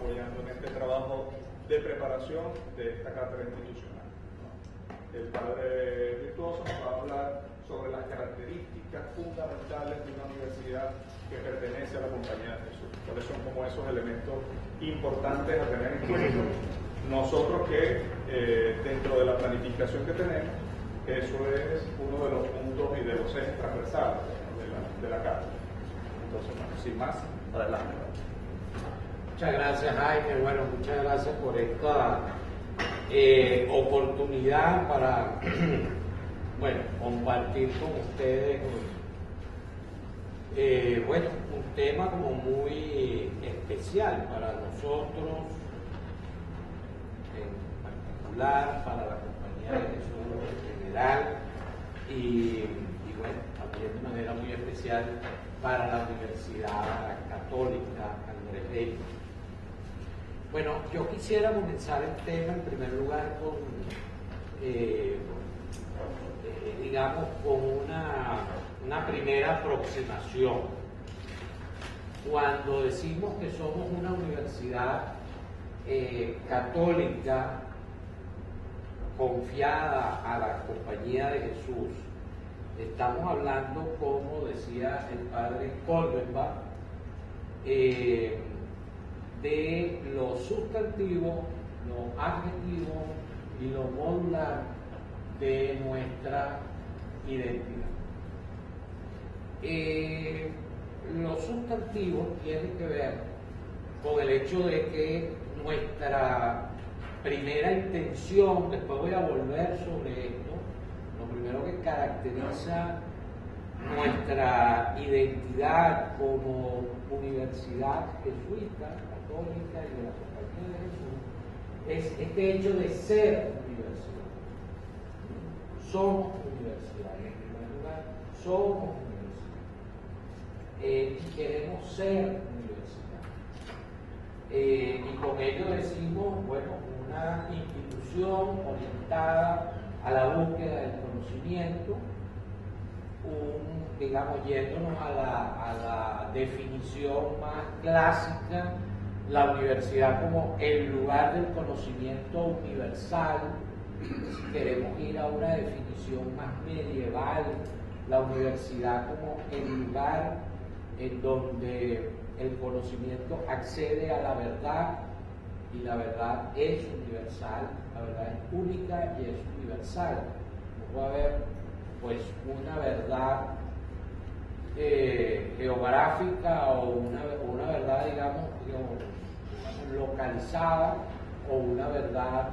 apoyando en este trabajo de preparación de esta cátedra institucional, ¿no? El padre Virtuoso nos va a hablar sobre las características fundamentales de una universidad que pertenece a la Compañía de Jesús. ¿Cuáles son como esos elementos importantes a tener en cuenta? Nosotros que dentro de la planificación que tenemos, eso es uno de los puntos y de los ejes transversales de la cátedra. Entonces, bueno, sin más, adelante. Muchas gracias, Jaime. Bueno, muchas gracias por esta oportunidad para compartir con ustedes un tema como muy especial para nosotros, en particular para la Compañía de Jesús en general y también de manera muy especial para la Universidad Católica Andrés Bello. Bueno, yo quisiera comenzar el tema en primer lugar con una primera aproximación. Cuando decimos que somos una universidad católica confiada a la Compañía de Jesús, estamos hablando, como decía el padre Kolbenbach, de lo sustantivo, lo adjetivo y lo modular de nuestra identidad. Lo sustantivo tiene que ver con el hecho de que nuestra primera intención, después voy a volver sobre esto, lo primero que caracteriza nuestra identidad como universidad jesuita, católica y de la Compañía de Jesús, es este hecho de ser universidad. Somos universidad, en primer lugar, somos universidad. Y queremos ser universidad. Y con ello decimos, una institución orientada a la búsqueda del conocimiento, yéndonos a la definición más clásica, la universidad como el lugar del conocimiento universal. Si queremos ir a una definición más medieval, la universidad como el lugar en donde el conocimiento accede a la verdad, y la verdad es universal, la verdad es única y es universal. No puede haber una verdad geográfica o una verdad, digamos, localizada, o una verdad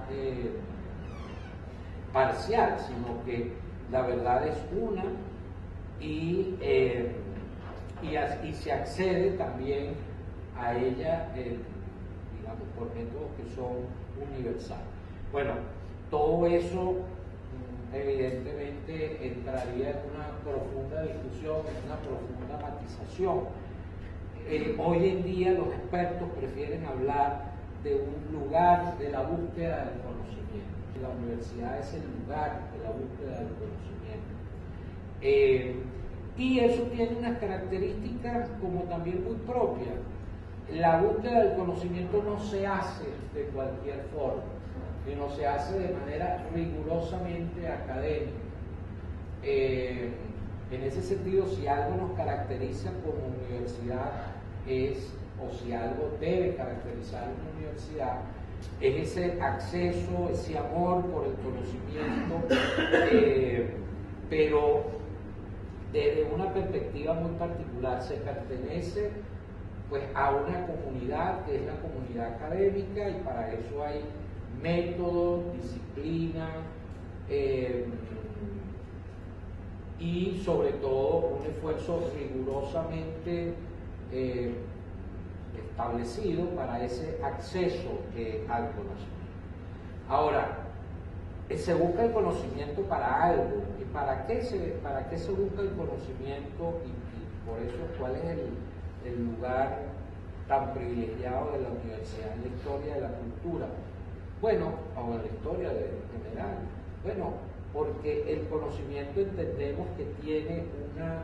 parcial, sino que la verdad es una y se accede también a ella por métodos que son universales. Bueno, todo eso evidentemente entraría en una profunda discusión, en una profunda matización. Hoy en día los expertos prefieren hablar de un lugar de la búsqueda del conocimiento. La universidad es el lugar de la búsqueda del conocimiento. Y eso tiene unas características como también muy propias. La búsqueda del conocimiento no se hace de cualquier forma, sino se hace de manera rigurosamente académica. En ese sentido, si algo nos caracteriza como universidad o si algo debe caracterizar una universidad, es ese acceso, ese amor por el conocimiento, pero desde una perspectiva muy particular. Se pertenece a una comunidad que es la comunidad académica, y para eso hay método, disciplina y sobre todo un esfuerzo rigurosamente establecido para ese acceso al conocimiento. Ahora, se busca el conocimiento para algo. ¿Y para qué se busca el conocimiento? Y por eso, ¿cuál es el lugar tan privilegiado de la universidad en la historia de la cultura? Bueno, o en la historia en general. Bueno, porque el conocimiento entendemos que tiene una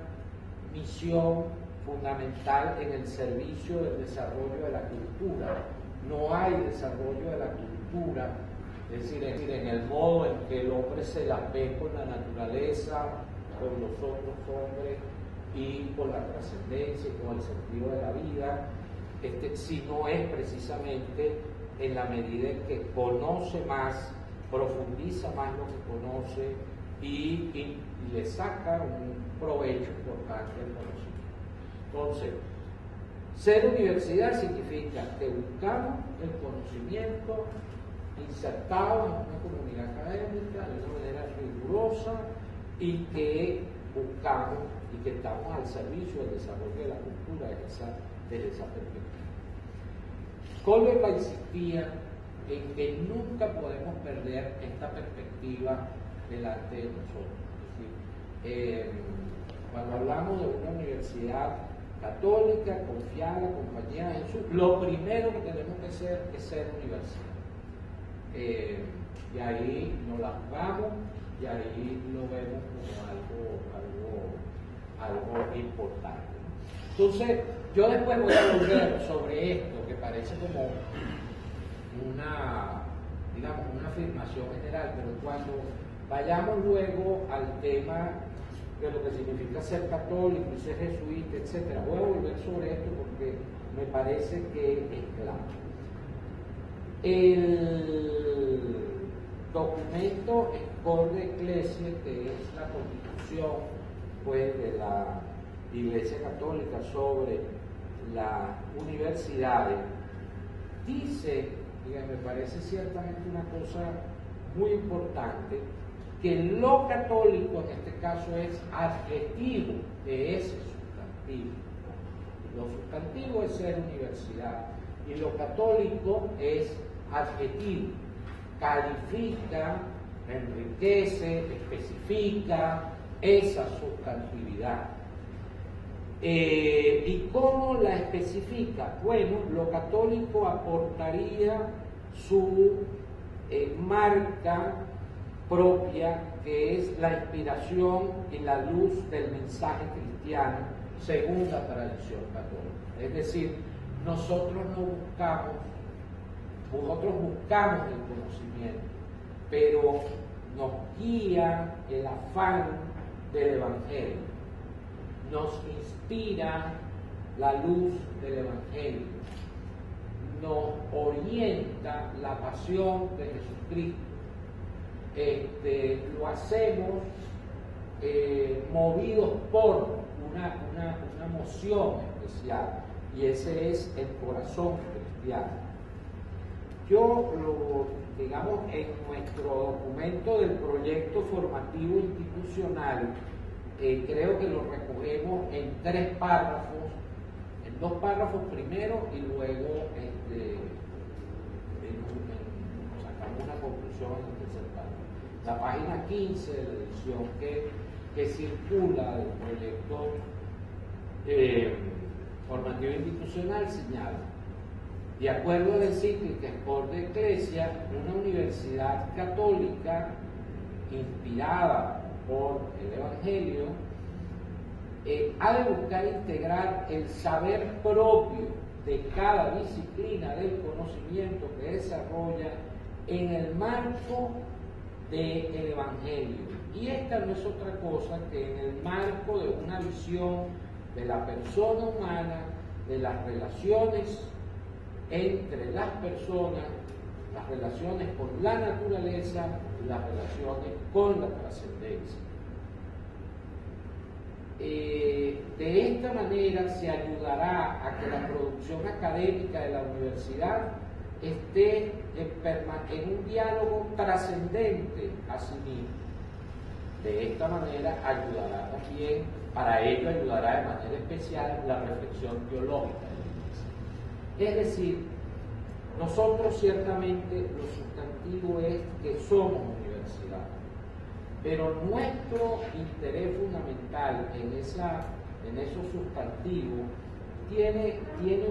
misión fundamental en el servicio del desarrollo de la cultura. no hay desarrollo de la cultura, es decir, en el modo en que el hombre se la ve con la naturaleza, con los otros hombres y con la trascendencia y con el sentido de la vida, si no es precisamente en la medida en que conoce más, profundiza más lo que conoce y le saca un provecho importante del conocimiento. Entonces, ser universidad significa que buscamos el conocimiento insertado en una comunidad académica de una manera rigurosa y que buscamos y que estamos al servicio del desarrollo de la cultura desde esa perspectiva. Kohlberg insistía en que nunca podemos perder esta perspectiva delante de nosotros. Es decir, cuando hablamos de una universidad católica, confiada, acompañada de Jesús, lo primero que tenemos que hacer es ser universidad. Y ahí nos la jugamos y ahí lo vemos como algo importante. Entonces, yo después voy a volver sobre esto, que parece como una afirmación general, pero cuando vayamos luego al tema de lo que significa ser católico y ser jesuita, etc., voy a volver sobre esto porque me parece que es claro. El documento Cor de Ecclesia, que es la constitución pues, de la Iglesia Católica sobre las universidades, dice, y me parece ciertamente una cosa muy importante, que lo católico en este caso es adjetivo de ese sustantivo. Lo sustantivo es ser universidad y lo católico es adjetivo, califica, enriquece, especifica esa sustantividad. ¿Y cómo la especifica? Bueno, lo católico aportaría su marca propia, que es la inspiración y la luz del mensaje cristiano según la tradición católica. Es decir, nosotros buscamos el conocimiento, pero nos guía el afán del Evangelio, nos inspira la luz del Evangelio, nos orienta la pasión de Jesucristo. Lo hacemos movidos por una emoción especial, y ese es el corazón cristiano. Digamos, en nuestro documento del proyecto formativo institucional, creo que lo recogemos en 3 párrafos, en 2 párrafos primero y luego sacamos una conclusión en el tercer párrafo. La página 15 de la edición que circula del proyecto formativo institucional señala: de acuerdo a la encíclica Cor de Ecclesia, una universidad católica inspirada por el Evangelio ha de buscar integrar el saber propio de cada disciplina del conocimiento que desarrolla en el marco del Evangelio. Y esta no es otra cosa que en el marco de una visión de la persona humana, de las relaciones entre las personas, las relaciones con la naturaleza, las relaciones con la trascendencia. De esta manera se ayudará a que la producción académica de la universidad esté en un diálogo trascendente a sí mismo. De esta manera ayudará también, para ello ayudará de manera especial la reflexión teológica de la Iglesia. Es decir, nosotros ciertamente lo sustantivo es que somos universidad, pero nuestro interés fundamental en esos sustantivos tiene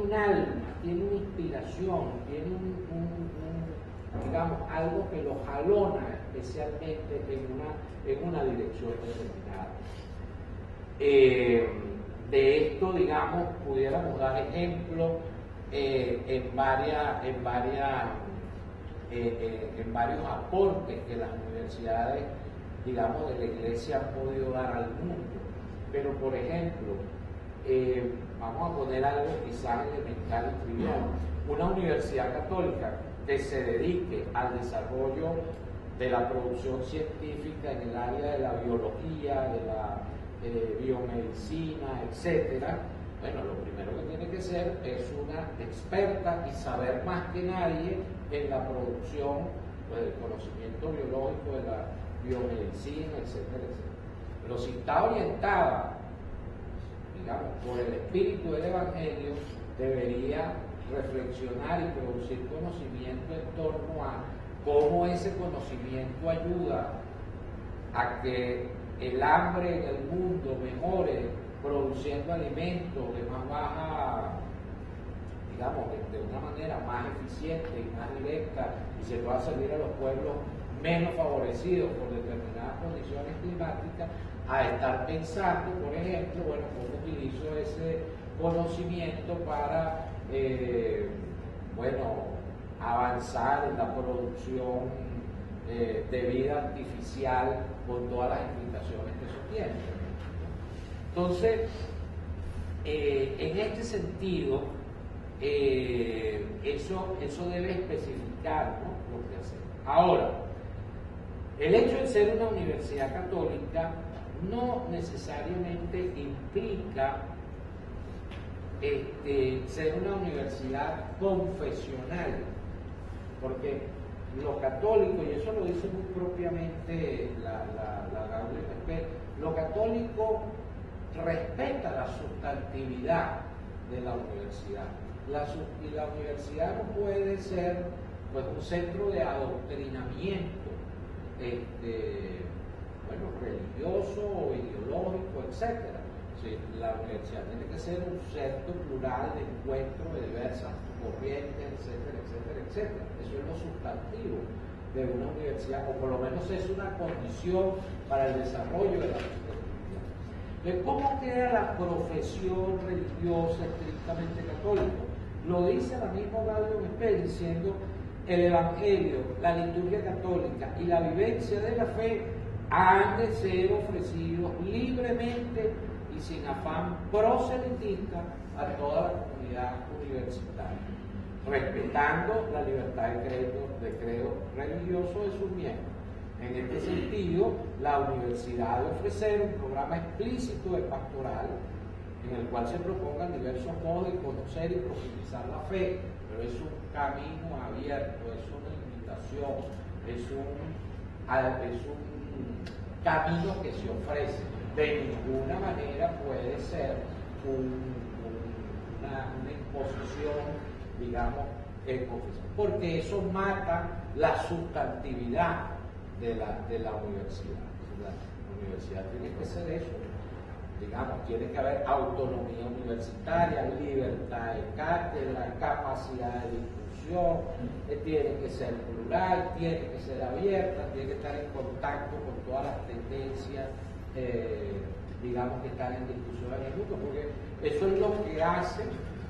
un alma, tiene una inspiración, tiene digamos, algo que lo jalona especialmente en una dirección determinada. De esto, digamos, pudiéramos dar ejemplo en varios aportes que las universidades, digamos, de la Iglesia han podido dar al mundo. Pero, por ejemplo, vamos a poner algo quizás elemental y trivial. Una universidad católica que se dedique al desarrollo de la producción científica en el área de la biología, de la biomedicina, etcétera. Bueno, lo primero que tiene que ser es una experta y saber más que nadie en la producción del conocimiento biológico, de la biomedicina, etcétera, etcétera. Pero si está orientada, digamos, por el espíritu del Evangelio, debería reflexionar y producir conocimiento en torno a cómo ese conocimiento ayuda a que el hambre en el mundo mejore produciendo alimentos de más baja, digamos, de una manera más eficiente y más directa, y se pueda servir a los pueblos menos favorecidos por determinadas condiciones climáticas, a estar pensando, por ejemplo, bueno, cómo utilizo ese conocimiento para, avanzar en la producción de vida artificial con todas las implicaciones que eso tiene. Entonces, en este sentido, eso debe especificar, ¿no?, lo que hacemos. Ahora, el hecho de ser una universidad católica no necesariamente implica ser una universidad confesional, porque lo católico, y eso lo dice muy propiamente la Gaudium et Spes, lo católico respeta la sustantividad de la universidad. Y la universidad no puede ser, pues, un centro de adoctrinamiento religioso o ideológico, etc. Sí, la universidad tiene que ser un centro plural de encuentro de diversas corrientes, etcétera, etcétera, etcétera. Eso es lo sustantivo de una universidad, o por lo menos es una condición para el desarrollo de la universidad. Entonces, ¿cómo queda la profesión religiosa estrictamente católica? Lo dice la misma Gaudium et Spes, diciendo: el Evangelio, la liturgia católica y la vivencia de la fe han de ser ofrecidos libremente y sin afán proselitista a toda la comunidad universitaria, respetando la libertad de credo religioso de sus miembros. En este sentido, la universidad debe ofrecer un programa explícito de pastoral en el cual se propongan diversos modos de conocer y profundizar la fe, pero es un camino abierto, es una invitación, es un camino que se ofrece. De ninguna manera puede ser una imposición, digamos, porque eso mata la sustantividad de la universidad. La universidad tiene que ser eso, digamos, tiene que haber autonomía universitaria, libertad de cátedra, capacidad de discusión, tiene que ser plural, tiene que ser abierta, tiene que estar en contacto con todas las tendencias, digamos, que están en discusión en el mundo, porque eso es lo que hace,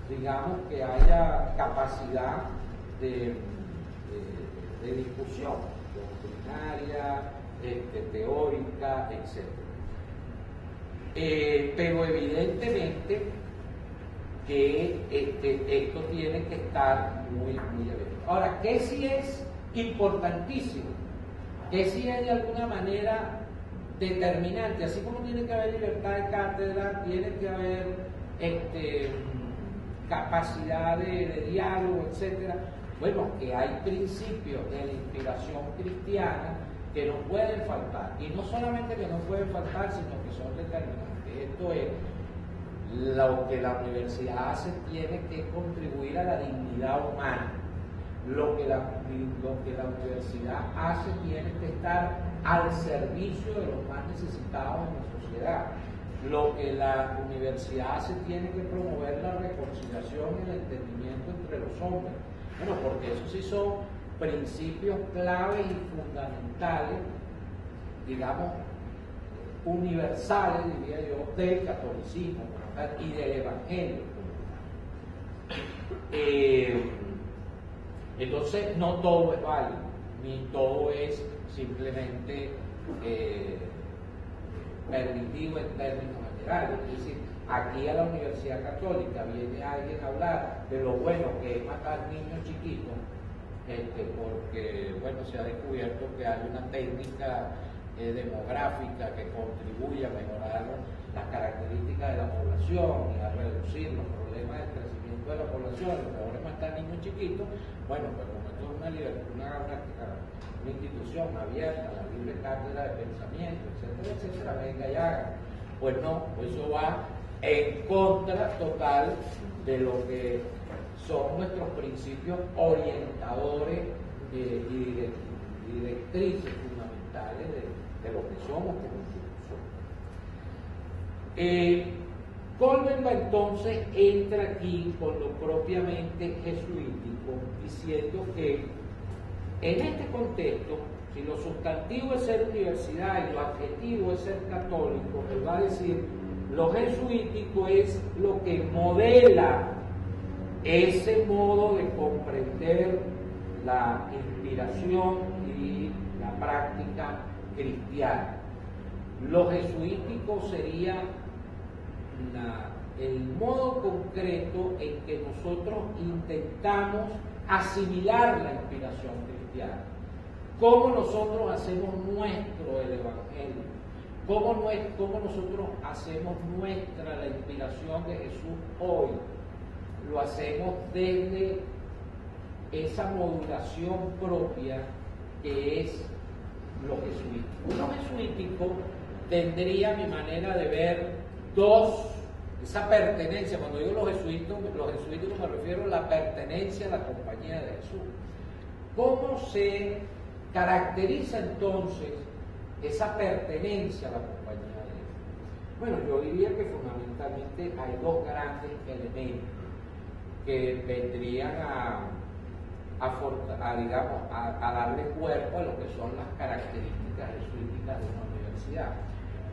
digamos, que haya capacidad de discusión doctrinaria, teórica, etc. Pero evidentemente que esto tiene que estar muy abierto. Ahora, ¿qué sí es importantísimo? ¿Qué sí es de alguna manera determinante? Así como tiene que haber libertad de cátedra, tiene que haber capacidad de diálogo, etcétera. Bueno, que hay principios de la inspiración cristiana que no pueden faltar, y no solamente que no pueden faltar, sino que son determinantes. Esto es, lo que la universidad hace tiene que contribuir a la dignidad humana. Lo que la universidad hace tiene que estar al servicio de los más necesitados en la sociedad. Lo que la universidad hace tiene que promover la reconciliación y el entendimiento entre los hombres. Bueno, porque esos sí son principios claves y fundamentales, digamos, universales, diría yo, del catolicismo y del evangelio. Entonces, no todo es válido, ni todo es simplemente permitido en términos generales. Es decir, aquí a la Universidad Católica viene alguien a hablar de lo bueno que es matar niños chiquitos, porque bueno, se ha descubierto que hay una técnica demográfica que contribuye a mejorar las características de la población y a reducir los problemas del crecimiento de la población. Lo mejor es matar niños chiquitos. Bueno, pues como esto es una institución abierta, la libre cátedra de pensamiento, etcétera, etcétera, venga y haga. Pues no, pues eso va en contra total de lo que son nuestros principios orientadores y directrices fundamentales de lo que somos como institución. Kolbenba entonces entra aquí con lo propiamente jesuítico, diciendo que en este contexto, si lo sustantivo es ser universidad y lo adjetivo es ser católico, él va a decir, lo jesuítico es lo que modela ese modo de comprender la inspiración y la práctica cristiana. Lo jesuítico sería el modo concreto en que nosotros intentamos asimilar la inspiración cristiana. Cómo nosotros hacemos nuestro el Evangelio, cómo nosotros hacemos nuestra la inspiración de Jesús hoy. Lo hacemos desde esa modulación propia que es lo jesuítico. Lo jesuítico tendría, a mi manera de ver, esa pertenencia. Cuando digo los jesuíticos me refiero a la pertenencia a la compañía de Jesús. ¿Cómo se caracteriza entonces esa pertenencia a la compañía de Jesús? Bueno, yo diría que fundamentalmente hay dos grandes elementos que vendrían a darle cuerpo a lo que son las características jesuíticas de una universidad.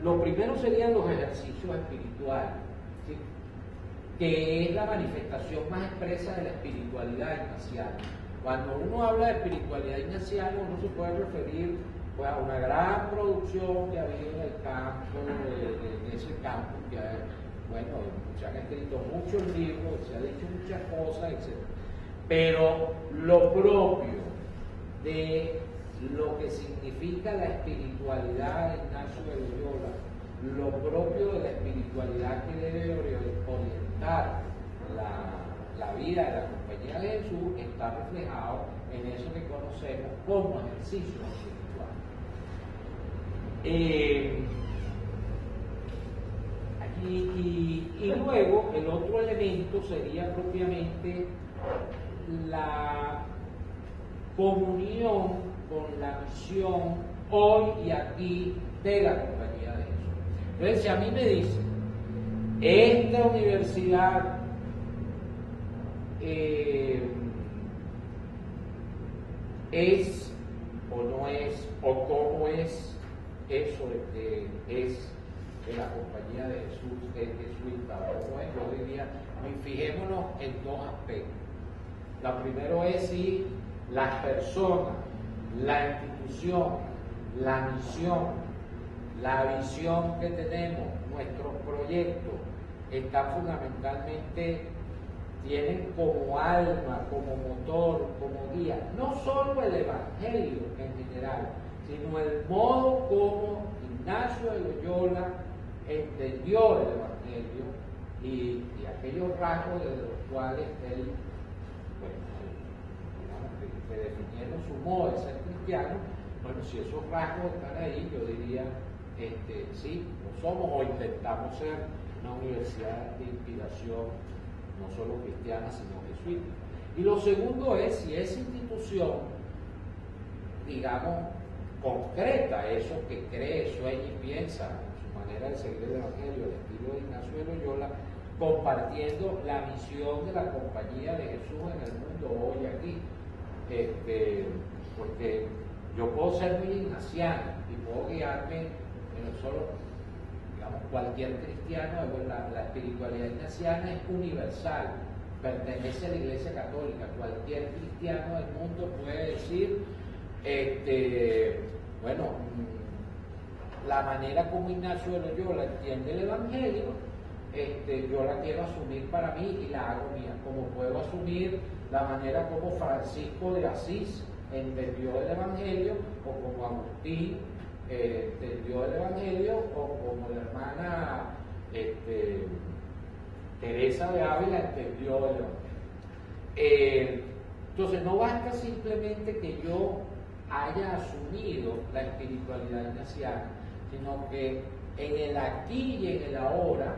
Lo primero serían los ejercicios espirituales, ¿sí?, que es la manifestación más expresa de la espiritualidad ignaciana. Cuando uno habla de espiritualidad ignaciana, uno se puede referir pues, a una gran producción que ha habido en el campo, en ese campo que hay, bueno, se han escrito muchos libros, se ha dicho muchas cosas, etc. Pero lo propio de lo que significa la espiritualidad de Ignacio de Loyola, lo propio de la espiritualidad que debe orientar la vida de la compañía de Jesús, está reflejado en eso que conocemos como ejercicio espiritual. Y luego el otro elemento sería propiamente la comunión con la misión hoy y aquí de la compañía de Jesús. Entonces, si a mí me dicen, esta universidad es o no es, o cómo es eso de que es de la compañía de Jesús, es jesuita, o es, yo diría, fijémonos en dos aspectos. La primero es si las personas, la institución, la misión, la visión que tenemos, nuestros proyectos, están fundamentalmente, tienen como alma, como motor, como guía, no solo el Evangelio en general, sino el modo como Ignacio de Loyola entendió el Evangelio y aquellos rasgos de los cuales él, bueno, digamos que definiendo su modo de ser cristiano. Bueno, si esos rasgos están ahí, yo diría, sí, lo somos o intentamos ser una universidad de inspiración no solo cristiana, sino jesuítica. Y lo segundo es si esa institución, digamos, concreta eso que cree, sueña y piensa, su manera de seguir el Evangelio, el estilo de Ignacio de Loyola, compartiendo la misión de la compañía de Jesús en el mundo hoy aquí. Porque yo puedo ser muy ignaciano y puedo guiarme en solo, digamos, cualquier cristiano, la espiritualidad ignaciana es universal, pertenece a la Iglesia Católica. Cualquier cristiano del mundo puede decir, bueno, la manera como Ignacio de Loyola entiende el Evangelio, yo la quiero asumir para mí y la hago mía, como puedo asumir la manera como Francisco de Asís entendió el Evangelio, o como Agustín entendió el Evangelio, o como la hermana Teresa de Ávila entendió el Evangelio. Entonces no basta simplemente que yo haya asumido la espiritualidad ignaciana, sino que en el aquí y en el ahora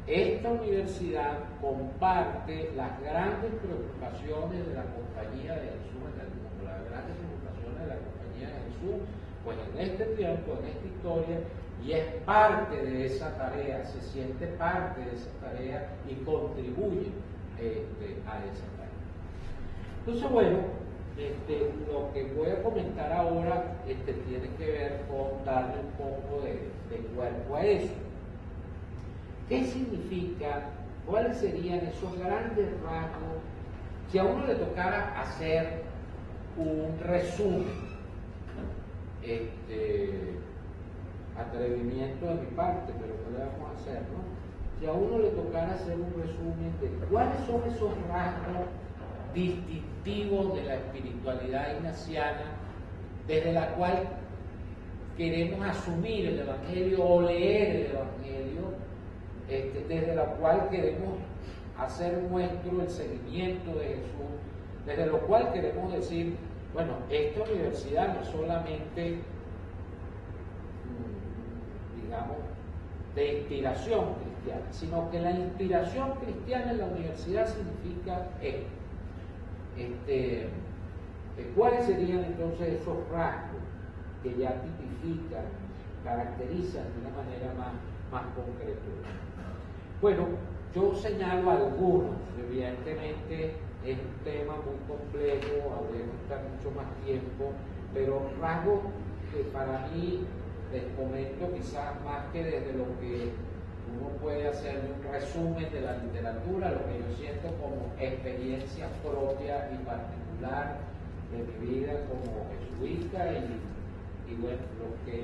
esta universidad comparte las grandes preocupaciones de la Compañía de Jesús en el mundo, las grandes preocupaciones de la Compañía de Jesús, pues en este tiempo, en esta historia, y es parte de esa tarea, se siente parte de esa tarea y contribuye a esa tarea. Entonces, bueno, lo que voy a comentar ahora tiene que ver con darle un poco de cuerpo a eso. ¿Qué significa? ¿Cuáles serían esos grandes rasgos? Si a uno le tocara hacer un resumen, atrevimiento de mi parte, pero ¿qué le vamos a hacer, no? Si a uno le tocara hacer un resumen de cuáles son esos rasgos distintivos de la espiritualidad ignaciana, desde la cual queremos asumir el Evangelio o leer el Evangelio, desde la cual queremos hacer nuestro el seguimiento de Jesús, desde lo cual queremos decir, bueno, esta universidad no es solamente, digamos, de inspiración cristiana, sino que la inspiración cristiana en la universidad significa esto. ¿Cuáles serían entonces esos rasgos que ya tipifican, caracterizan de una manera más concreta? Bueno, yo señalo algunos, evidentemente es un tema muy complejo, habría que estar mucho más tiempo, pero rasgos que para mí, les comento quizás más que desde lo que uno puede hacer un resumen de la literatura, lo que yo siento como experiencia propia y particular de mi vida como jesuita y bueno, lo que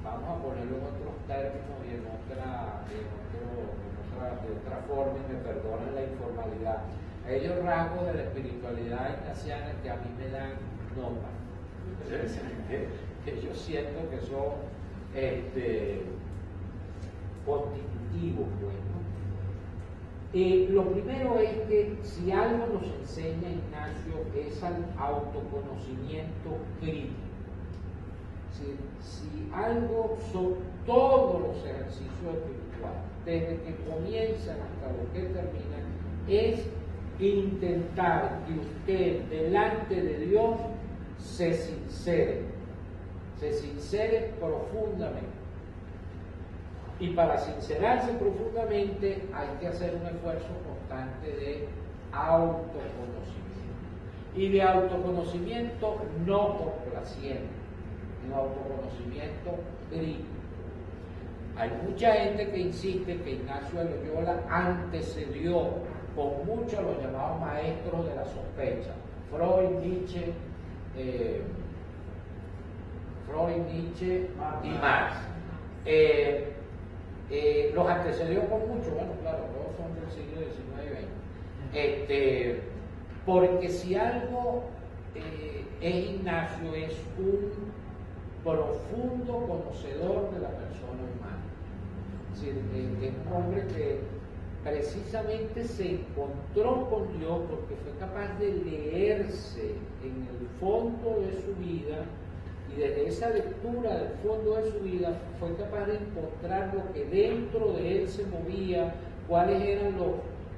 vamos a ponerlo en otros términos y de otra forma, y me perdonen la informalidad. Ellos rasgos de la espiritualidad ignaciana que a mí me dan nota. Que yo siento que son constitutivos, bueno. Lo primero es que si algo nos enseña Ignacio es al autoconocimiento crítico. Si algo son todos los ejercicios espirituales, desde que comienzan hasta lo que terminan, es intentar que usted delante de Dios se sincere profundamente. Y para sincerarse profundamente hay que hacer un esfuerzo constante de autoconocimiento. Y de autoconocimiento no complaciente, sino autoconocimiento crítico. Hay mucha gente que insiste que Ignacio de Loyola antecedió con mucho a los llamados maestros de la sospecha, Freud, Nietzsche y Marx. Los antecedió con mucho, bueno, claro, todos son del siglo XIX y XX. Porque si algo es Ignacio, es un profundo conocedor de la persona humana. Es decir, es un hombre que precisamente se encontró con Dios porque fue capaz de leerse en el fondo de su vida, y desde esa lectura del fondo de su vida fue capaz de encontrar lo que dentro de él se movía, cuáles eran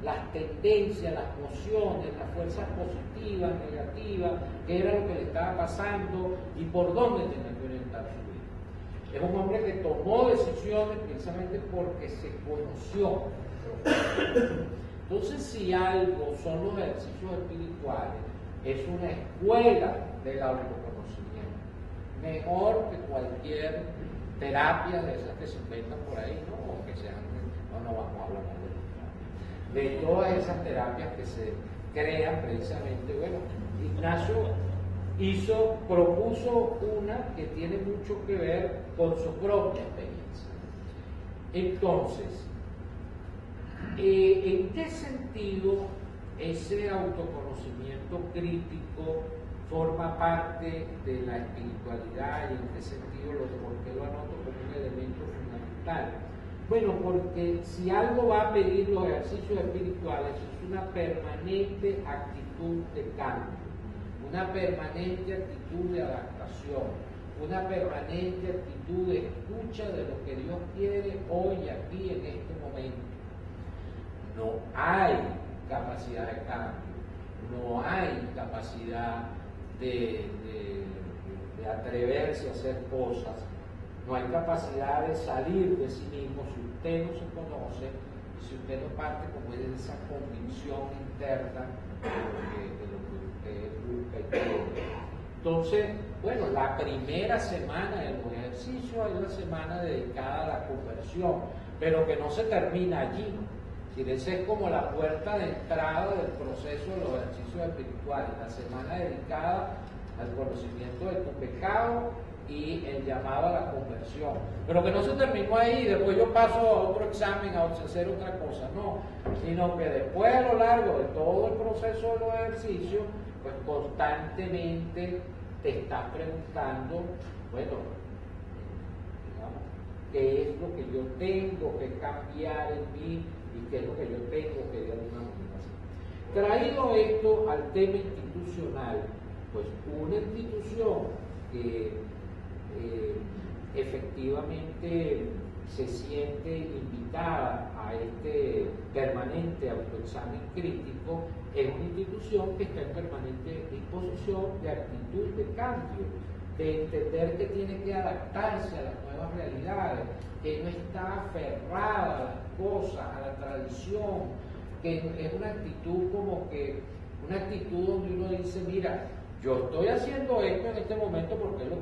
las tendencias, las emociones, las fuerzas positivas, negativas, qué era lo que le estaba pasando y por dónde tenía que orientar su vida. Es un hombre que tomó decisiones precisamente porque se conoció. Entonces, si algo son los ejercicios espirituales, es una escuela del autoconocimiento, mejor que cualquier terapia de esas que se inventan por ahí, ¿no? O que sean, no vamos a hablar más de eso. de todas esas terapias que se crean precisamente. Bueno, Ignacio propuso una que tiene mucho que ver con su propia experiencia. Entonces, ¿en qué sentido ese autoconocimiento crítico forma parte de la espiritualidad y en qué sentido por qué lo anoto como un elemento fundamental? Bueno, porque si algo va a pedir los ejercicios espirituales es una permanente actitud de cambio, una permanente actitud de adaptación, una permanente actitud de escucha de lo que Dios quiere hoy, aquí, en este momento. No hay capacidad de cambio, no hay capacidad de atreverse a hacer cosas, no hay capacidad de salir de sí mismo si usted no se conoce, si usted no parte como es de esa convicción interna de lo que usted busca y quiere. Entonces, bueno, la primera semana de los ejercicios es la semana dedicada a la conversión, pero que no se termina allí. Esa es como la puerta de entrada del proceso de los ejercicios espirituales, la semana dedicada al conocimiento de tu pecado y el llamado a la conversión. Pero que no se terminó ahí, después yo paso a otro examen, a hacer otra cosa, no, sino que después a lo largo de todo el proceso de los ejercicios, pues constantemente te estás preguntando, bueno, digamos, ¿qué es lo que yo tengo que cambiar en mí? ¿Y qué es lo que yo tengo que de alguna manera hacer? Traído esto al tema institucional, pues una institución que efectivamente se siente invitada a este permanente autoexamen crítico es una institución que está en permanente disposición de actitud de cambio, de entender que tiene que adaptarse a las nuevas realidades, que no está aferrada a las cosas, a la tradición, que es una actitud como que, una actitud donde uno dice, mira, yo estoy haciendo esto en este momento porque es lo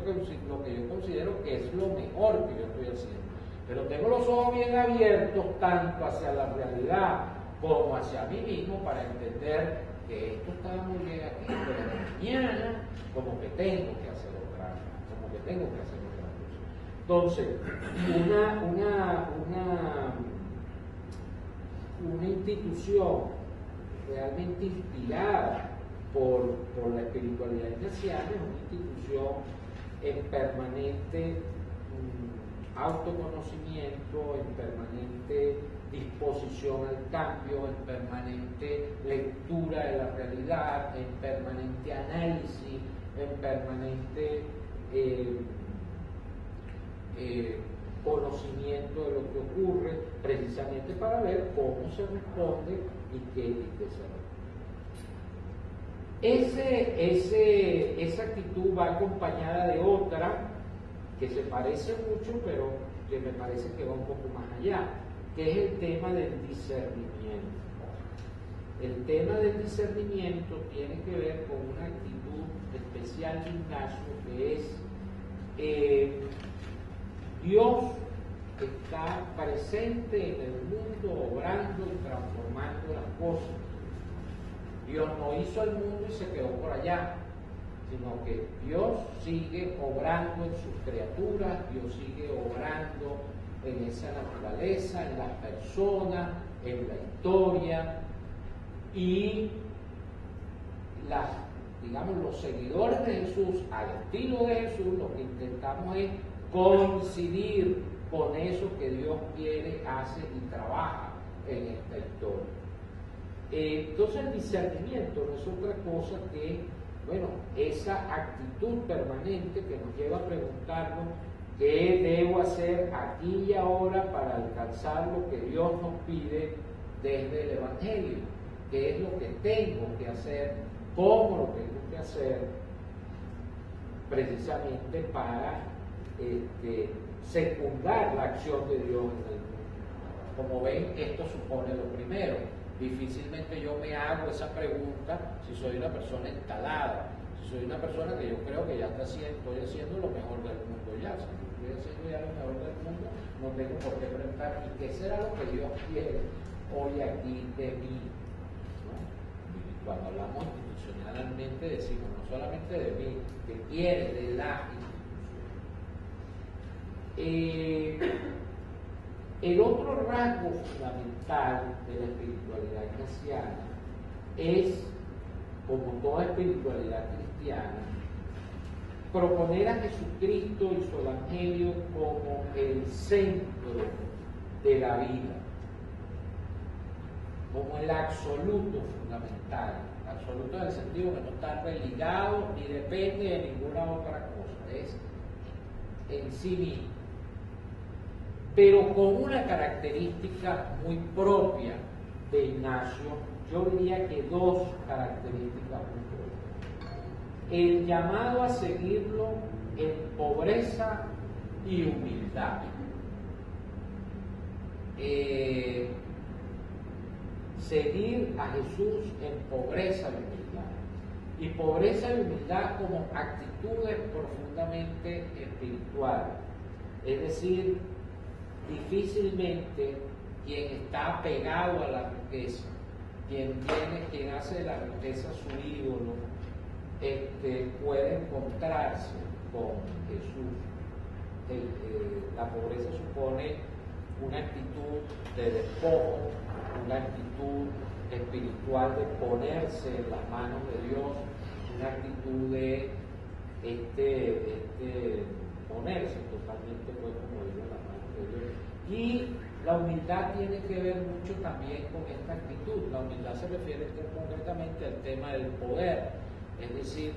que yo considero que es lo mejor que yo estoy haciendo, pero tengo los ojos bien abiertos tanto hacia la realidad como hacia mí mismo para entender que esto estaba muy bien aquí, pero mañana como que tengo que hacer otra cosa. Entonces, una institución realmente inspirada por la espiritualidad ignaciana es una institución en permanente autoconocimiento, en permanente disposición al cambio, en permanente lectura de la realidad, en permanente análisis, en permanente conocimiento de lo que ocurre, precisamente para ver cómo se responde y qué se responde. Esa actitud va acompañada de otra que se parece mucho, pero que me parece que va un poco más allá, que es el tema del discernimiento. El tema del discernimiento tiene que ver con una actitud especial de Ignacio, que es Dios está presente en el mundo, obrando y transformando las cosas. Dios no hizo el mundo y se quedó por allá, sino que Dios sigue obrando en sus criaturas, Dios sigue obrando en esa naturaleza, en las personas, en la historia, y los seguidores de Jesús, al estilo de Jesús, lo que intentamos es coincidir con eso que Dios quiere, hace y trabaja en esta historia. Entonces el discernimiento no es otra cosa que, bueno, esa actitud permanente que nos lleva a preguntarnos qué debo hacer aquí y ahora para alcanzar lo que Dios nos pide desde el Evangelio, qué es lo que tengo que hacer, cómo lo tengo que hacer, precisamente para secundar la acción de Dios en el mundo. Como ven, esto supone lo primero. Difícilmente yo me hago esa pregunta si soy una persona instalada, si soy una persona que yo creo que ya estoy haciendo lo mejor del mundo ya. Si estoy haciendo ya lo mejor del mundo, no tengo por qué preguntar, ¿y qué será lo que Dios quiere hoy aquí de mí, ¿no? Y cuando hablamos institucionalmente decimos no solamente de mí, que quiere de la institución. El otro rasgo fundamental de la espiritualidad ignaciana es, como toda espiritualidad cristiana, proponer a Jesucristo y su Evangelio como el centro de la vida, como el absoluto fundamental, absoluto en el sentido que no está religado ni depende de ninguna otra cosa, es en sí mismo, pero con una característica muy propia de Ignacio. Yo diría que dos características muy propias: el llamado a seguirlo en pobreza y humildad. Seguir a Jesús en pobreza y humildad. Y pobreza y humildad como actitudes profundamente espirituales. Es decir, difícilmente quien está apegado a la riqueza, quien hace de la riqueza su ídolo, puede encontrarse con Jesús. La pobreza supone una actitud de despojo, una actitud espiritual de ponerse en las manos de Dios, una actitud de ponerse totalmente, pues, como digo, en las manos de Dios. Y la humildad tiene que ver mucho también con esta actitud. La humildad se refiere concretamente al tema del poder, es decir,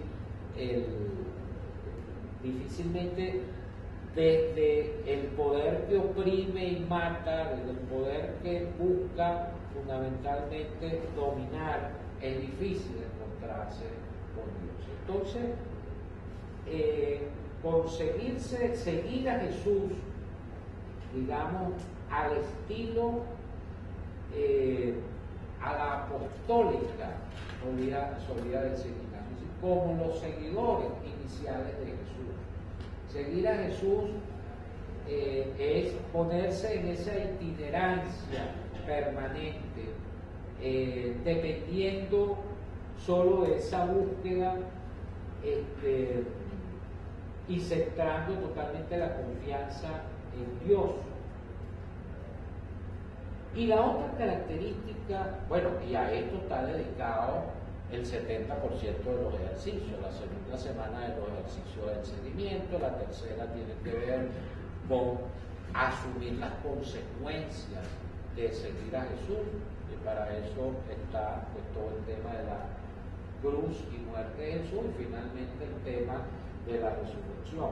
difícilmente desde el poder que oprime y mata, desde el poder que busca fundamentalmente dominar, es difícil encontrarse con Dios. Entonces, seguir a Jesús, digamos, al estilo, a la apostólica, solía decir, como los seguidores iniciales de Jesús. Seguir a Jesús es ponerse en esa itinerancia permanente, dependiendo solo de esa búsqueda y centrando totalmente la confianza en Dios. Y la otra característica, bueno, y a esto está dedicado el 70% de los ejercicios. La segunda semana de los ejercicios del seguimiento, la tercera tiene que ver con asumir las consecuencias de seguir a Jesús, y para eso está, pues, todo el tema de la cruz y muerte de Jesús, y finalmente el tema de la resurrección.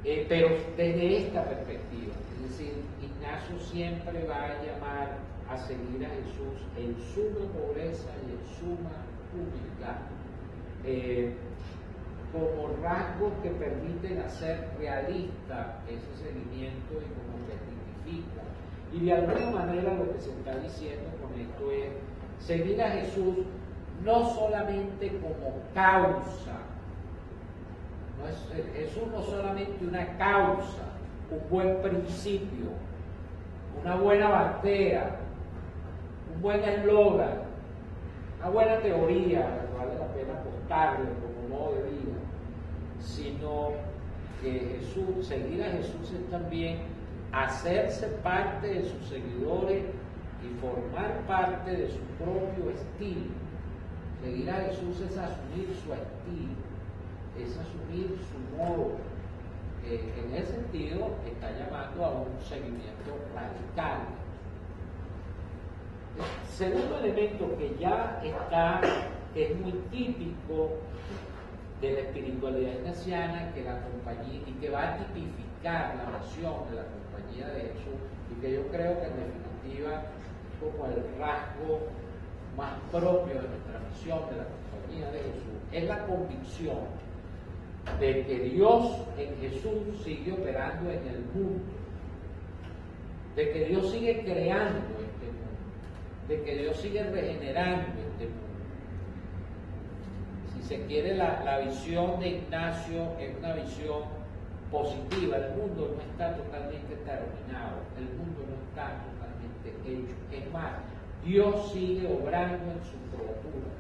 Pero desde esta perspectiva, es decir, Ignacio siempre va a llamar a seguir a Jesús en suma pobreza y en suma humildad, como rasgos que permiten hacer realista ese seguimiento y como que dignifica. Y de alguna manera lo que se está diciendo con esto es seguir a Jesús no solamente como causa. Jesús no solamente una causa, un buen principio, una buena bandera, un buen eslogan, una buena teoría, que vale la pena apostarle como modo de vida, sino que seguir a Jesús es también hacerse parte de sus seguidores y formar parte de su propio estilo. Seguir a Jesús es asumir su estilo, es asumir su modo. En ese sentido está llamando a un seguimiento radical. El segundo elemento que ya está, que es muy típico de la espiritualidad ignaciana, que la compañía, y que va a tipificar la misión de la Compañía de Jesús, y que yo creo que en definitiva es como el rasgo más propio de nuestra misión de la Compañía de Jesús, es la convicción de que Dios en Jesús sigue operando en el mundo, de que Dios sigue creando este mundo, de que Dios sigue regenerando este mundo. Si se quiere, la visión de Ignacio es una visión positiva. El mundo no está totalmente terminado, el mundo no está totalmente hecho. Es más, Dios sigue obrando en su criatura.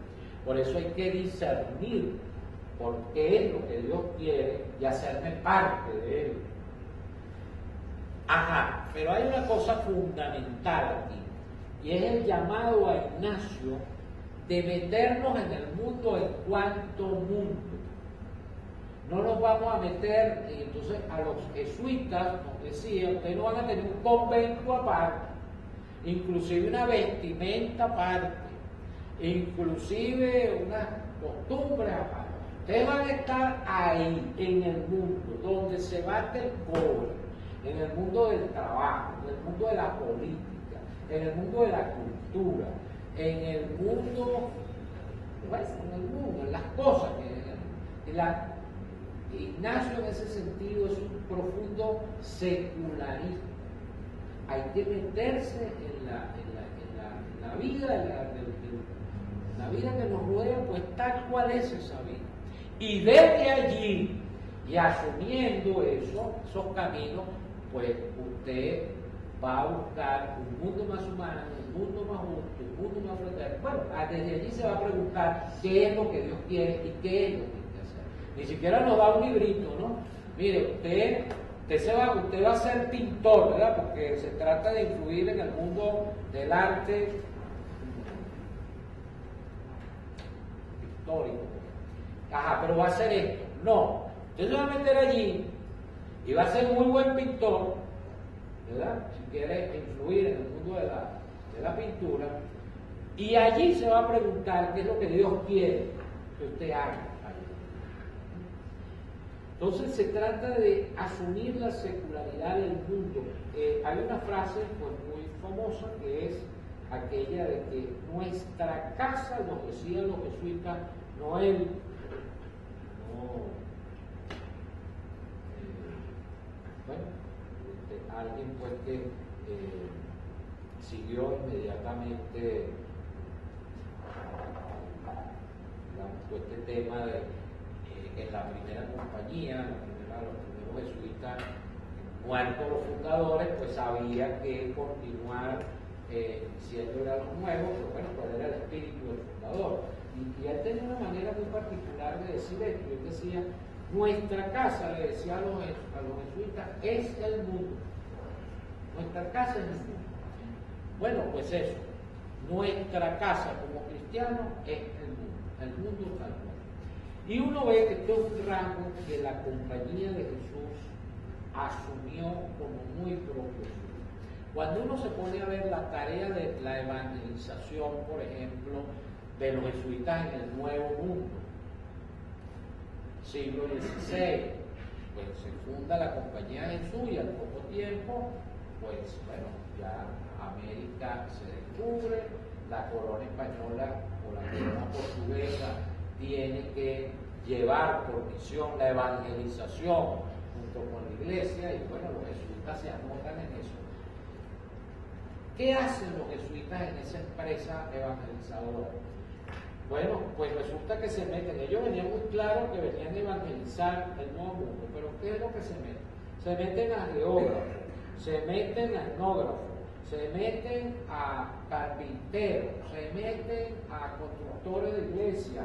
Por eso hay que discernir por qué es lo que Dios quiere y hacerme parte de él. Ajá, pero hay una cosa fundamental aquí, y es el llamado a Ignacio de meternos en el mundo en cuanto mundo. No nos vamos a meter, y entonces a los jesuitas nos decía, ustedes no van a tener un convento aparte, inclusive una vestimenta aparte, inclusive unas costumbres aparte. Ustedes van a estar ahí, en el mundo, donde se bate el cobre, en el mundo del trabajo, en el mundo de la política, en el mundo de la cultura, en el mundo, pues, en las cosas. Ignacio en ese sentido es un profundo secularista. Hay que meterse en la vida, la vida que nos rodea, pues tal cual es esa vida. Y desde allí, y asumiendo esos caminos, pues usted va a buscar un mundo más humano, un mundo más justo, un mundo más fraterno. Bueno, desde allí se va a preguntar qué es lo que Dios quiere y qué es lo que hay que hacer. Ni siquiera nos da un librito, ¿no? Mire, usted va a ser pintor, ¿verdad? Porque se trata de influir en el mundo del arte pictórico. Ajá, pero va a hacer esto. No, usted se va a meter allí y va a ser muy buen pintor, ¿verdad? Si quiere influir en el mundo de la pintura, y allí se va a preguntar qué es lo que Dios quiere que usted haga. Entonces se trata de asumir la secularidad del mundo. Hay una frase pues, muy famosa que es aquella de que nuestra casa, nos decían los jesuitas, bueno, alguien pues que siguió inmediatamente este tema de en la primera compañía, los primeros jesuitas muertos los fundadores, pues había que continuar siendo era los nuevos, pero bueno, cuál era el espíritu del fundador. Y él tenía una manera muy particular de decir esto. Él decía, nuestra casa, le decía a los jesuitas, es el mundo. Nuestra casa es el mundo. Bueno, pues eso, nuestra casa como cristianos es el mundo tal cual. Y uno ve que esto es un rango que la compañía de Jesús asumió como muy propio. Cuando uno se pone a ver la tarea de la evangelización, por ejemplo, de los jesuitas en el Nuevo Mundo, siglo XVI, pues se funda la Compañía de Jesús y al poco tiempo, pues bueno, ya América se descubre, la corona española o la corona portuguesa tiene que llevar por misión la evangelización junto con la iglesia, y bueno, los jesuitas se anotan en eso. ¿Qué hacen los jesuitas en esa empresa evangelizadora? Bueno, pues resulta que se meten, ellos venían muy claro que venían a evangelizar el Nuevo Mundo, pero ¿qué es lo que se meten? Se meten a geógrafos, se meten a etnógrafos, se meten a carpinteros, se meten a constructores de iglesia.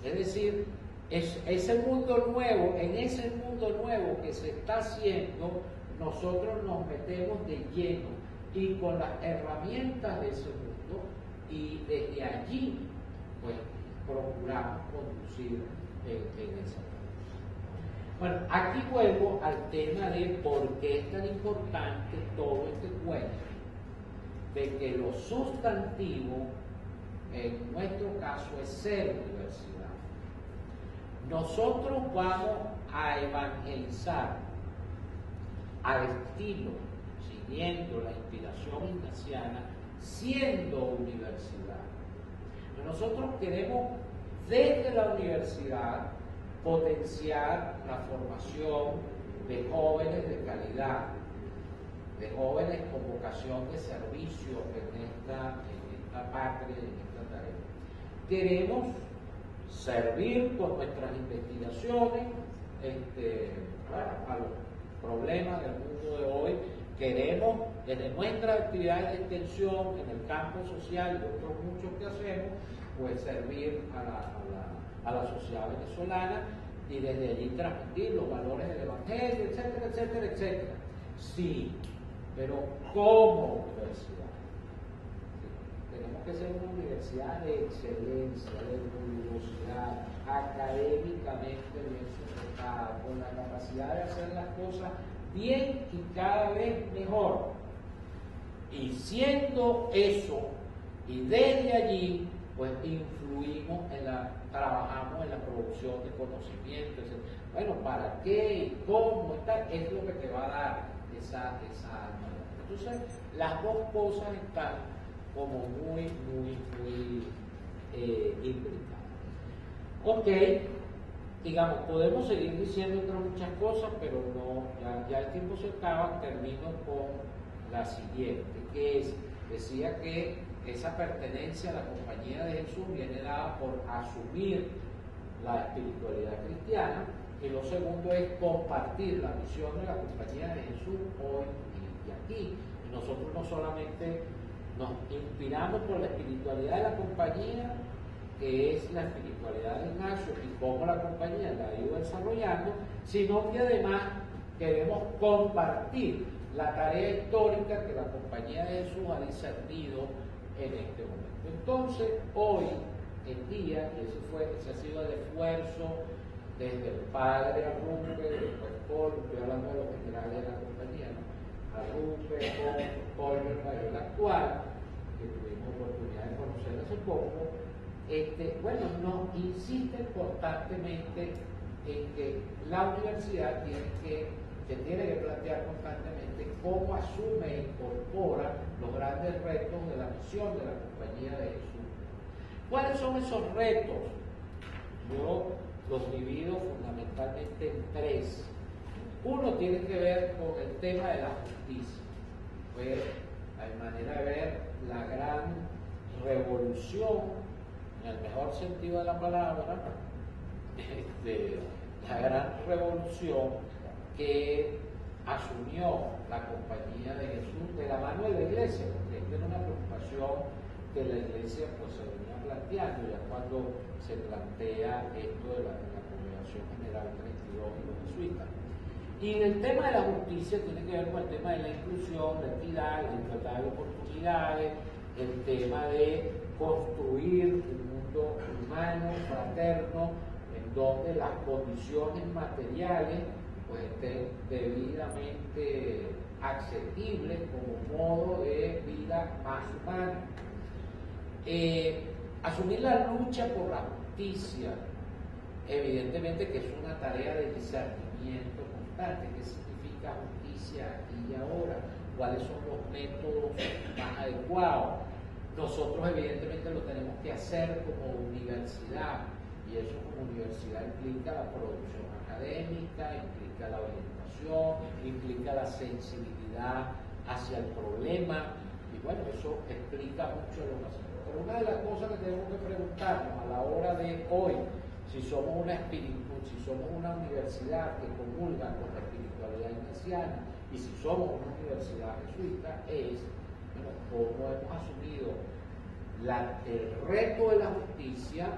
Es decir, ese mundo nuevo, en ese mundo nuevo que se está haciendo, nosotros nos metemos de lleno y con las herramientas de ese mundo, y desde allí pues procuramos conducir en esa cosa. Bueno, aquí vuelvo al tema de por qué es tan importante todo este cuento de que lo sustantivo en nuestro caso es ser universidad. Nosotros vamos a evangelizar al estilo, siguiendo la inspiración ignaciana, siendo universidad. Nosotros queremos desde la universidad potenciar la formación de jóvenes de calidad, de jóvenes con vocación de servicio en esta patria, en esta tarea. Queremos servir con nuestras investigaciones a los problemas del mundo de hoy. queremos, desde nuestras actividades de extensión en el campo social y otros muchos que hacemos, pues servir a la sociedad venezolana y desde allí transmitir los valores del Evangelio, etcétera, etcétera, etcétera. Sí, pero como universidad. Tenemos que ser una universidad de excelencia, de rigurosidad, académicamente bien sustentada, con la capacidad de hacer las cosas bien y cada vez mejor. Y siendo eso, y desde allí, pues influimos trabajamos en la producción de conocimiento, etc. Bueno, ¿para qué y cómo está? Es lo que te va a dar esa Entonces, las dos cosas están como muy implicadas. Ok, digamos, podemos seguir diciendo otras muchas cosas, pero no, ya el tiempo se acaba. Termino con la siguiente, que es, decía que esa pertenencia a la compañía de Jesús viene dada por asumir la espiritualidad cristiana, y lo segundo es compartir la misión de la compañía de Jesús hoy y aquí. Y nosotros no solamente nos inspiramos por la espiritualidad de la compañía, que es la espiritualidad de Ignacio y cómo la compañía la ha ido desarrollando, sino que además queremos compartir la tarea histórica que la compañía de Jesús ha discernido en este momento. Entonces, hoy en día, y ese ha sido el esfuerzo desde el padre Arrumbe, después Paul, estoy hablando de los generales de la compañía, ¿no? Arrumbe, Paul, el actual, que tuvimos oportunidad de conocer hace poco, bueno, nos insisten constantemente en que la universidad tiene que plantear constantemente cómo asume e incorpora los grandes retos de la misión de la compañía de Jesús. ¿Cuáles son esos retos? Yo los divido fundamentalmente en tres. Uno tiene que ver con el tema de la justicia. Pues, a mi manera de ver, la gran revolución, en el mejor sentido de la palabra, la gran revolución que asumió la compañía de Jesús de la mano de la iglesia, porque esta era una preocupación que la iglesia pues se venía planteando ya cuando se plantea esto de la Congregación General 32 y los jesuitas. Y el tema de la justicia tiene que ver con el tema de la inclusión, la equidad, la igualdad de oportunidades, el tema de construir un mundo humano, fraterno, en donde las condiciones materiales pues estén debidamente accesibles como modo de vida más humano. Asumir la lucha por la justicia, evidentemente que es una tarea de discernimiento constante. ¿Qué significa justicia aquí y ahora? ¿Cuáles son los métodos más adecuados? Nosotros evidentemente lo tenemos que hacer como universidad, y eso como universidad implica la producción académica, implica la orientación, implica la sensibilidad hacia el problema, y bueno, eso explica mucho lo que hacemos. Pero una de las cosas que tenemos que preguntarnos a la hora de hoy, si somos una universidad que comulga con la espiritualidad ignaciana y si somos una universidad jesuita, es bueno, cómo hemos asumido el reto de la justicia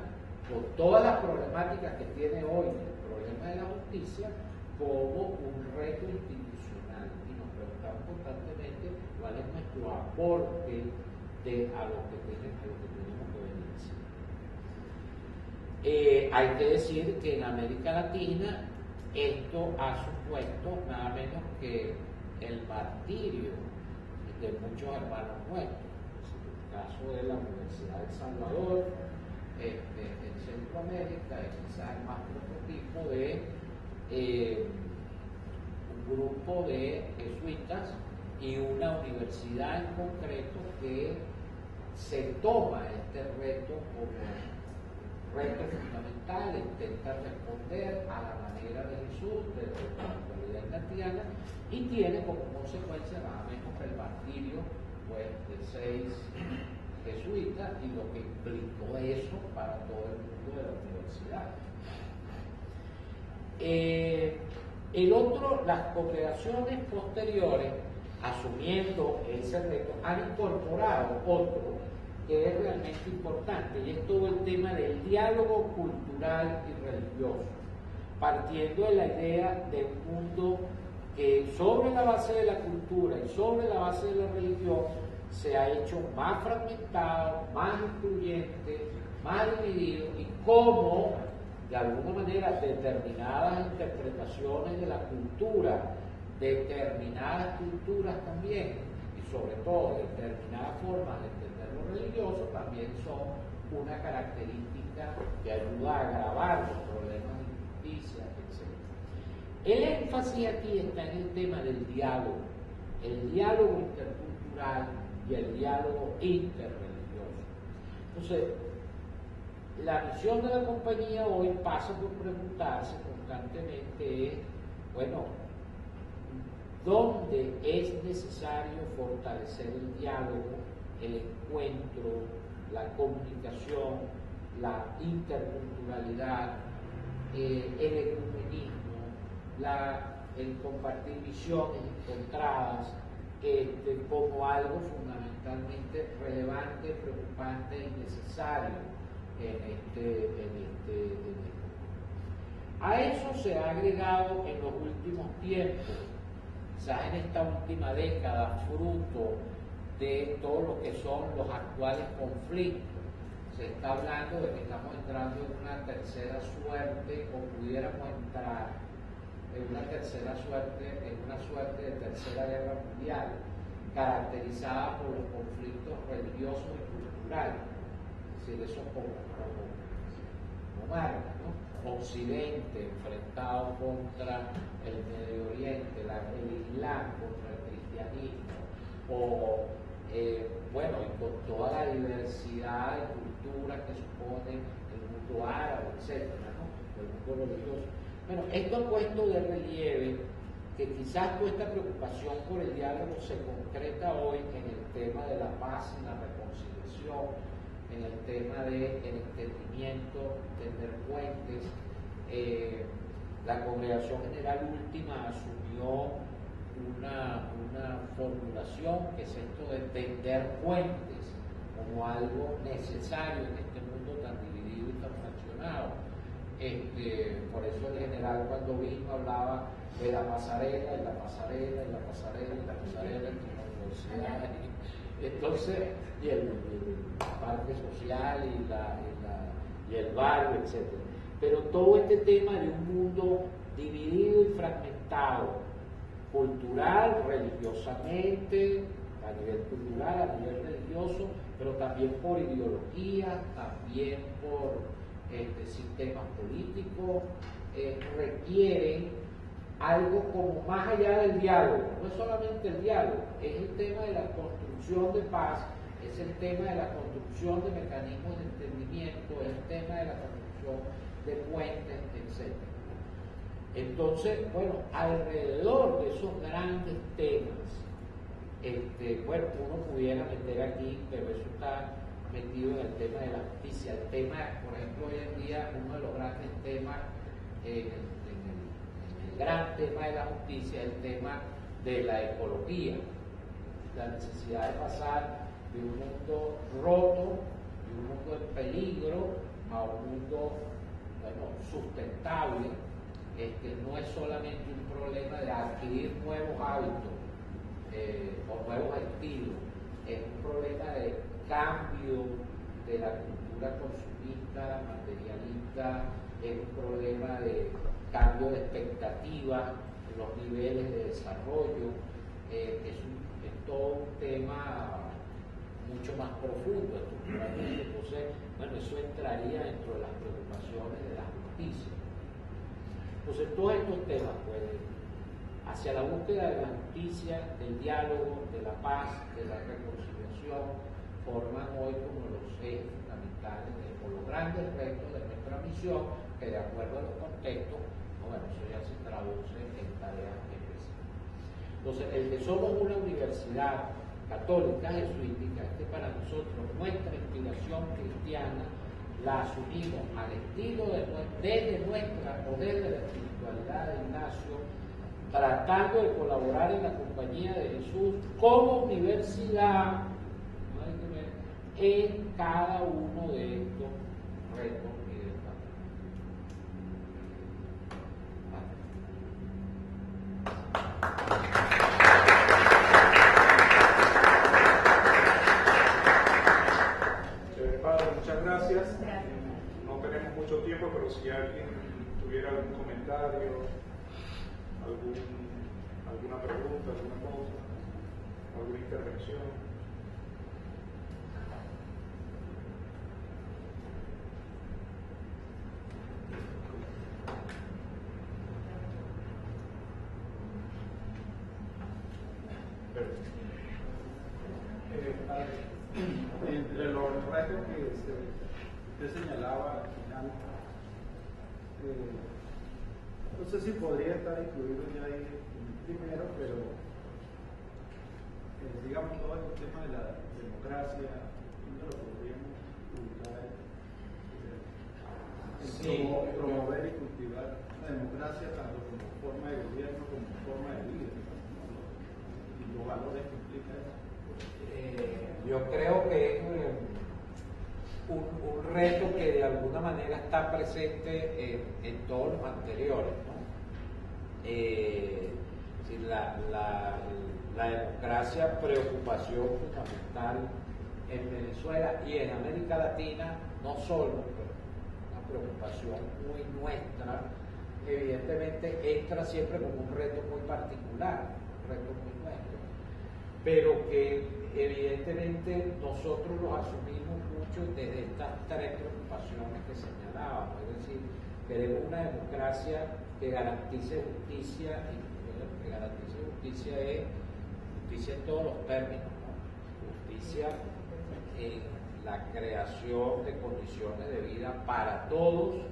con todas las problemáticas que tiene hoy el problema de la justicia como un reto institucional, y nos preguntamos constantemente cuál es nuestro aporte a lo que tenemos que venir haciendo. Hay que decir que en América Latina esto ha supuesto nada menos que el martirio de muchos hermanos nuestros. En el caso de la Universidad de El Salvador, en Centroamérica, es quizás el más prototipo de un grupo de jesuitas y una universidad en concreto que se toma este reto como reto fundamental, intenta responder a la manera de Jesús, de la espiritualidad ignaciana, y tiene como consecuencia nada menos el martirio pues, de 6 jesuitas y lo que implicó eso para todo el mundo de la universidad. El otro, las congregaciones posteriores asumiendo ese reto, han incorporado otro que es realmente importante, y es todo el tema del diálogo cultural y religioso, partiendo de la idea de un mundo que sobre la base de la cultura y sobre la base de la religión se ha hecho más fragmentado, más excluyente, más dividido, y cómo de alguna manera determinadas interpretaciones de la cultura, determinadas culturas también, y sobre todo determinadas formas de entender lo religioso, también son una característica que ayuda a agravar los problemas de injusticia, etc. El énfasis aquí está en el tema del diálogo, el diálogo intercultural y el diálogo interreligioso. Entonces, la misión de la compañía hoy pasa por preguntarse constantemente, bueno, ¿dónde es necesario fortalecer el diálogo, el encuentro, la comunicación, la interculturalidad, el ecumenismo, el compartir visiones encontradas como algo fundamentalmente relevante, preocupante y necesario en este mundo? A eso se ha agregado en los últimos tiempos, quizás en esta última década, fruto de todo lo que son los actuales conflictos. Se está hablando de que estamos entrando en una tercera suerte, o pudiéramos entrar en una tercera suerte, en una suerte de tercera guerra mundial, caracterizada por los conflictos religiosos y culturales. Es decir, eso como marca, ¿no? Occidente enfrentado contra el Medio Oriente, el Islam contra el cristianismo, o bueno, y con toda la diversidad de culturas que supone el mundo árabe, etcétera, ¿no? El mundo religioso. Bueno, esto ha puesto de relieve que quizás toda esta preocupación por el diálogo se concreta hoy en el tema de la paz y la reconciliación, en el tema del entendimiento, tender puentes. La Congregación General Última asumió una formulación que es esto de tender puentes como algo necesario en este mundo tan dividido y tan fraccionado. Por eso el general, cuando vino, hablaba de la pasarela, y la pasarela, y la pasarela, y la pasarela entre la universidad, entonces, y el parque social, y el barrio, etc. Pero todo este tema de un mundo dividido y fragmentado, cultural, religiosamente, a nivel cultural, a nivel religioso, pero también por ideología, también por sistemas políticos, requieren algo como más allá del diálogo. No es solamente el diálogo, es el tema de la construcción de paz, es el tema de la construcción de mecanismos de entendimiento, es el tema de la construcción de puentes, etc. Entonces, bueno, alrededor de esos grandes temas, bueno, uno pudiera meter aquí, pero eso está metido en el tema de la justicia. El tema, por ejemplo, hoy en día, uno de los grandes temas, el gran tema de la justicia, es el tema de la ecología, la necesidad de pasar de un mundo roto, de un mundo en peligro, a un mundo, bueno, sustentable. No es solamente un problema de adquirir nuevos hábitos o nuevos estilos, es un problema de cambio de la cultura consumista, materialista, es un problema de cambio de expectativas en los niveles de desarrollo, es todo un tema mucho más profundo estructuralmente. Entonces, bueno, eso entraría dentro de las preocupaciones de la justicia. Entonces, todos estos temas, pues, hacia la búsqueda de la justicia, del diálogo, de la paz, de la reconciliación, forman hoy como los ejes fundamentales o los grandes retos de nuestra misión, que de acuerdo a los contextos, bueno, eso ya se traduce en tareas específicas. Entonces, el que somos una universidad católica jesuítica, es que para nosotros nuestra inspiración cristiana la asumimos al estilo desde nuestra o desde la espiritualidad de Ignacio, tratando de colaborar en la Compañía de Jesús como universidad, ¿no? Hay que ver, en cada uno de estos retos y desafíos. Padre, muchas gracias. No tenemos mucho tiempo, pero si alguien tuviera algún comentario, alguna pregunta, alguna cosa, alguna intervención. Entre los retos que usted señalaba al final, no sé si podría estar incluido ya ahí primero, pero digamos todo el tema de la democracia, ¿dónde lo podríamos ubicar? Sí. Promover y cultivar la democracia tanto como forma de gobierno como forma de vida, ¿no? Y los valores que implica eso. Yo creo que es un reto que de alguna manera está presente en todos los anteriores, ¿no? Si la democracia, preocupación fundamental en Venezuela y en América Latina, no solo, pero una preocupación muy nuestra, evidentemente entra siempre como un reto muy particular, un reto muy nuestro, pero que evidentemente nosotros los asumimos mucho desde estas tres preocupaciones que señalábamos, es decir, queremos una democracia que garantice justicia, y que garantice justicia es justicia en todos los términos, ¿no? Justicia en la creación de condiciones de vida para todos,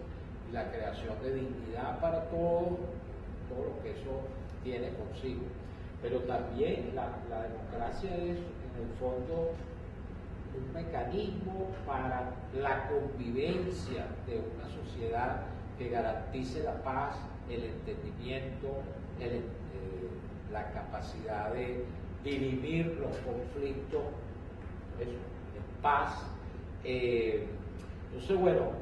y la creación de dignidad para todos, todo lo que eso tiene consigo. Pero también la democracia es, en el fondo, un mecanismo para la convivencia de una sociedad que garantice la paz, el entendimiento, la capacidad de dirimir los conflictos eso, en paz. Entonces, bueno,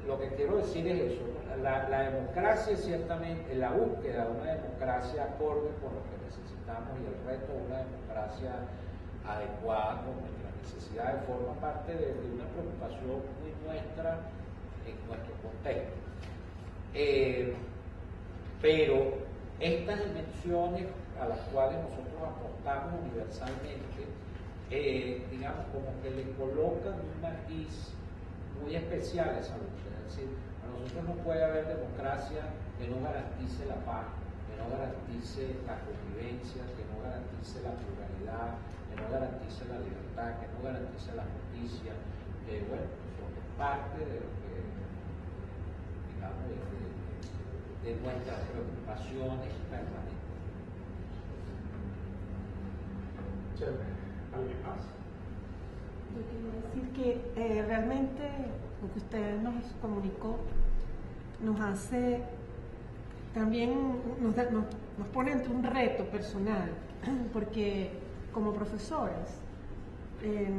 lo que quiero decir es eso, ¿no? La democracia, ciertamente, la búsqueda de una democracia acorde con lo que necesitamos y el reto de una democracia adecuada con nuestras necesidades forma parte de una preocupación muy nuestra en nuestro contexto. Pero estas dimensiones a las cuales nosotros apostamos universalmente, digamos, como que le colocan un matiz muy especial a esa búsqueda. Es decir, a nosotros no puede haber democracia que no garantice la paz, que no garantice la convivencia, que no garantice la pluralidad, que no garantice la libertad, que no garantice la justicia. Bueno, eso es parte de lo que, digamos, de nuestras preocupaciones permanentes. ¿Alguien más? Yo quería decir que realmente lo que usted nos comunicó nos hace también, nos pone ante un reto personal, porque como profesores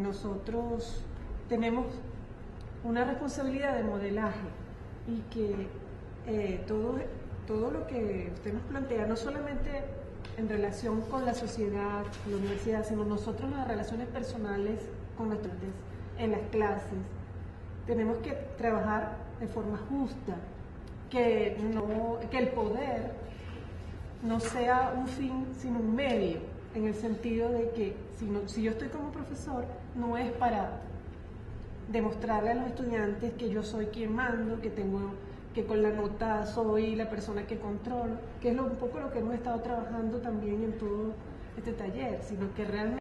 nosotros tenemos una responsabilidad de modelaje y que todo lo que usted nos plantea, no solamente en relación con la sociedad, la universidad, sino nosotros en las relaciones personales con nuestros estudiantes, en las clases, tenemos que trabajar de forma justa, que el poder no sea un fin sino un medio, en el sentido de que si yo estoy como profesor, no es para demostrarle a los estudiantes que yo soy quien mando, que con la nota soy la persona que controlo, que es un poco lo que hemos estado trabajando también en todo este taller, sino que realmente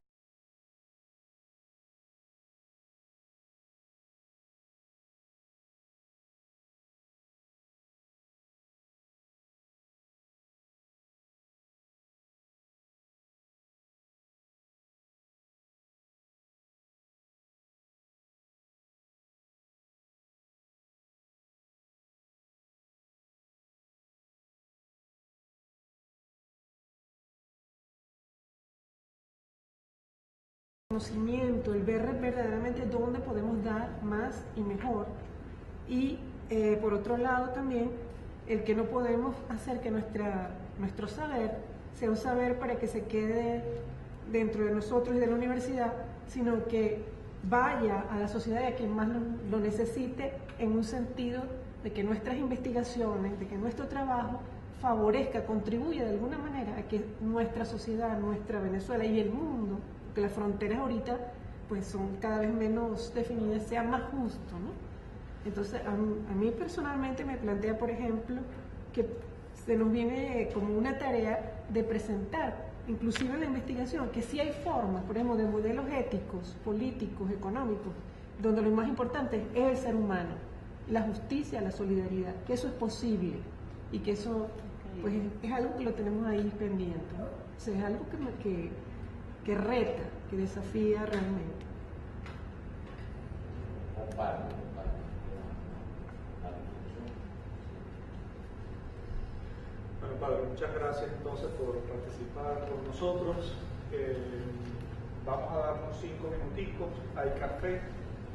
conocimiento, el ver verdaderamente dónde podemos dar más y mejor. Y por otro lado también, el que no podemos hacer que nuestro saber sea un saber para que se quede dentro de nosotros y de la universidad, sino que vaya a la sociedad y a quien más lo necesite, en un sentido de que nuestras investigaciones, de que nuestro trabajo favorezca, contribuya de alguna manera a que nuestra sociedad, nuestra Venezuela y el mundo, que las fronteras ahorita pues son cada vez menos definidas, sea más justo, ¿no? Entonces a mí personalmente me plantea, por ejemplo, que se nos viene como una tarea de presentar, inclusive en la investigación, que sí hay formas, por ejemplo, de modelos éticos, políticos, económicos, donde lo más importante es el ser humano, la justicia, la solidaridad, que eso es posible y que eso pues es algo que lo tenemos ahí pendiente, ¿no? O sea, es algo que reta, que desafía realmente. Comparto. Bueno, padre, muchas gracias entonces por participar con nosotros. Vamos a darnos 5 minuticos, hay café,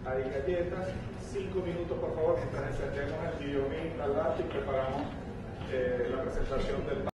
hay galletas. 5 minutos por favor, mientras encendemos el video al lado y preparamos la presentación del